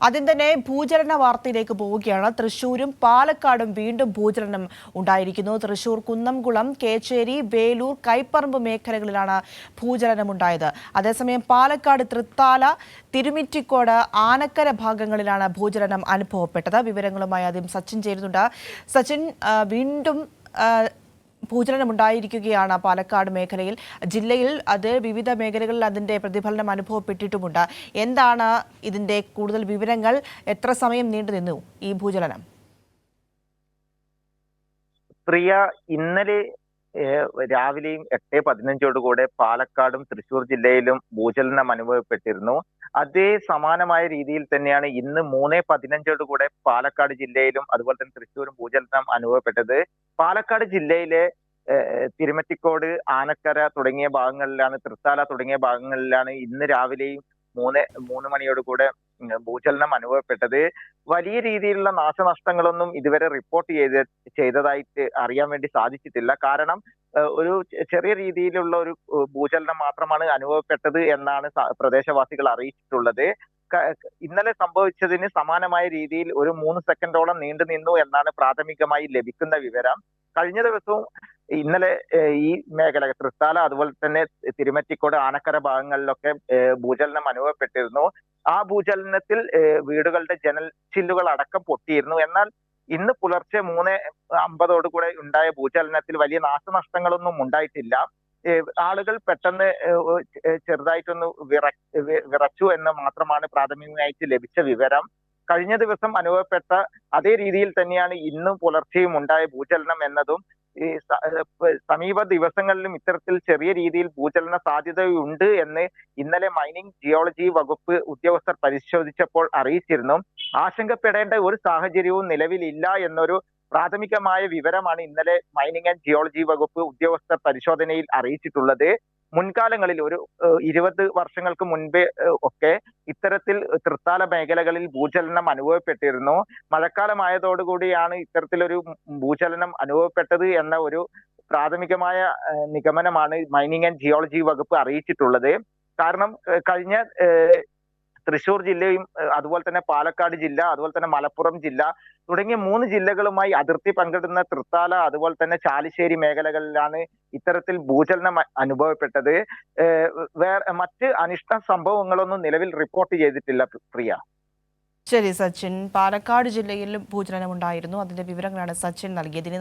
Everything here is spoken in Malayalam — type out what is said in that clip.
ആദ്യം തന്നെ ഭൂചലന വാർത്തയിലേക്ക് പോവുകയാണ്. തൃശൂരും പാലക്കാടും വീണ്ടും ഭൂചലനം ഉണ്ടായിരിക്കുന്നു. തൃശൂർ കുന്നംകുളം, കേച്ചേരി, വേലൂർ, കൈപ്പറമ്പ് മേഖലകളിലാണ് ഭൂചലനമുണ്ടായത്. അതേസമയം പാലക്കാട് തൃത്താല, തിരുമിറ്റിക്കോട്, ആനക്കര ഭാഗങ്ങളിലാണ് ഭൂചലനം അനുഭവപ്പെട്ടത്. വിവരങ്ങളുമായി ആദ്യം സച്ചിൻ ചേരുന്നുണ്ട്. സച്ചിൻ, വീണ്ടും ഭൂചലനമുണ്ടായിരിക്കുകയാണ് പാലക്കാട് മേഖലയിൽ. ജില്ലയിൽ അത് വിവിധ മേഖലകളിൽ അതിൻ്റെ പ്രതിഫലനം അനുഭവപ്പെട്ടിട്ടുമുണ്ട്. എന്താണ് ഇതിൻ്റെ കൂടുതൽ വിവരങ്ങൾ? എത്ര സമയം നീണ്ടുനിന്നു ഈ ഭൂചലനം? പ്രിയ, ഇന്നലെ രാവിലെയും 8:15 പാലക്കാടും തൃശൂർ ജില്ലയിലും ഭൂചലനം അനുഭവപ്പെട്ടിരുന്നു. അതേ സമാനമായ രീതിയിൽ തന്നെയാണ് ഇന്ന് 3:15 പാലക്കാട് ജില്ലയിലും അതുപോലെ തന്നെ തൃശ്ശൂരും ഭൂചലനം അനുഭവപ്പെട്ടത്. പാലക്കാട് ജില്ലയിലെ തിരുമറ്റിക്കോട്, ആനക്കര തുടങ്ങിയ ഭാഗങ്ങളിലാണ്, തൃത്താല തുടങ്ങിയ ഭാഗങ്ങളിലാണ് ഇന്ന് രാവിലെയും മൂന്ന് മണിയോടുകൂടെ ഭൂചലനം അനുഭവപ്പെട്ടത്. വലിയ രീതിയിലുള്ള നാശനഷ്ടങ്ങളൊന്നും ഇതുവരെ റിപ്പോർട്ട് ചെയ്തതായിട്ട് അറിയാൻ വേണ്ടി സാധിച്ചിട്ടില്ല. കാരണം ഒരു ചെറിയ രീതിയിലുള്ള ഒരു ഭൂചലനം മാത്രമാണ് അനുഭവപ്പെട്ടത് എന്നാണ് പ്രദേശവാസികൾ അറിയിച്ചിട്ടുള്ളത്. ഇന്നലെ സംഭവിച്ചതിന് സമാനമായ രീതിയിൽ ഒരു 3 സെക്കൻഡോളം നീണ്ടു നിന്നു എന്നാണ് പ്രാഥമികമായി ലഭിക്കുന്ന വിവരം. കഴിഞ്ഞ ദിവസവും ഇന്നലെ ഈ മേഖല തൃത്താല അതുപോലെ തന്നെ തിരുമറ്റിക്കോട്, ആനക്കര ഭാഗങ്ങളിലൊക്കെ ഭൂചലനം അനുഭവപ്പെട്ടിരുന്നു. ആ ഭൂചലനത്തിൽ വീടുകളുടെ ജനൽ ചില്ലുകൾ അടക്കം പൊട്ടിയിരുന്നു. എന്നാൽ ഇന്ന് പുലർച്ചെ 3:50 ഉണ്ടായ ഭൂചലനത്തിൽ വലിയ നാശനഷ്ടങ്ങളൊന്നും ഉണ്ടായിട്ടില്ല. ആളുകൾ പെട്ടെന്ന് ചെറുതായിട്ടൊന്ന് വിറച്ചു എന്ന് മാത്രമാണ് പ്രാഥമികമായിട്ട് ലഭിച്ച വിവരം. കഴിഞ്ഞ ദിവസം അനുഭവപ്പെട്ട അതേ രീതിയിൽ തന്നെയാണ് ഇന്നും പുലർച്ചെയും ഉണ്ടായ ഭൂചലനം എന്നതും ഈ സമീപ ദിവസങ്ങളിലും ഇത്തരത്തിൽ ചെറിയ രീതിയിൽ ഭൂചലന സാധ്യതയുണ്ട് എന്ന് ഇന്നലെ മൈനിങ് ജിയോളജി വകുപ്പ് ഉദ്യോഗസ്ഥർ പരിശോധിച്ചപ്പോൾ അറിയിച്ചിരുന്നു. ആശങ്കപ്പെടേണ്ട ഒരു സാഹചര്യവും നിലവിലില്ല എന്നൊരു പ്രാഥമികമായ വിവരമാണ് ഇന്നലെ മൈനിങ് ആൻഡ് ജിയോളജി വകുപ്പ് ഉദ്യോഗസ്ഥർ പരിശോധനയിൽ അറിയിച്ചിട്ടുള്ളത്. മുൻകാലങ്ങളിൽ ഒരു 20 വർഷങ്ങൾക്ക് മുൻപേ ഒക്കെ ഇത്തരത്തിൽ തൃത്താല മേഖലകളിൽ ഭൂചലനം അനുഭവപ്പെട്ടിരുന്നു. മഴക്കാലമായതോടുകൂടിയാണ് ഇത്തരത്തിലൊരു ഭൂചലനം അനുഭവപ്പെട്ടത് എന്ന ഒരു പ്രാഥമികമായ നിഗമനമാണ് മൈനിങ് ആൻഡ് ജിയോളജി വകുപ്പ് അറിയിച്ചിട്ടുള്ളത്. കാരണം കഴിഞ്ഞ തൃശൂർ ജില്ലയും അതുപോലെ തന്നെ പാലക്കാട് ജില്ല, അതുപോലെ തന്നെ മലപ്പുറം ജില്ല തുടങ്ങിയ 3 ജില്ലകളുമായി അതിർത്തി പങ്കിടുന്ന തൃത്താല അതുപോലെ തന്നെ ചാലിശ്ശേരി മേഖലകളിലാണ് ഇത്തരത്തിൽ ഭൂചലനം അനുഭവപ്പെട്ടത്. മറ്റ് അനിഷ്ട സംഭവങ്ങളൊന്നും നിലവിൽ റിപ്പോർട്ട് ചെയ്തിട്ടില്ല പ്രിയ. ശരി സച്ചിൻ, പാലക്കാട് ജില്ലയിൽ ഭൂചലനം ഉണ്ടായിരുന്നു. അതിന്റെ വിവരങ്ങളാണ് സച്ചിൻ നൽകിയത്.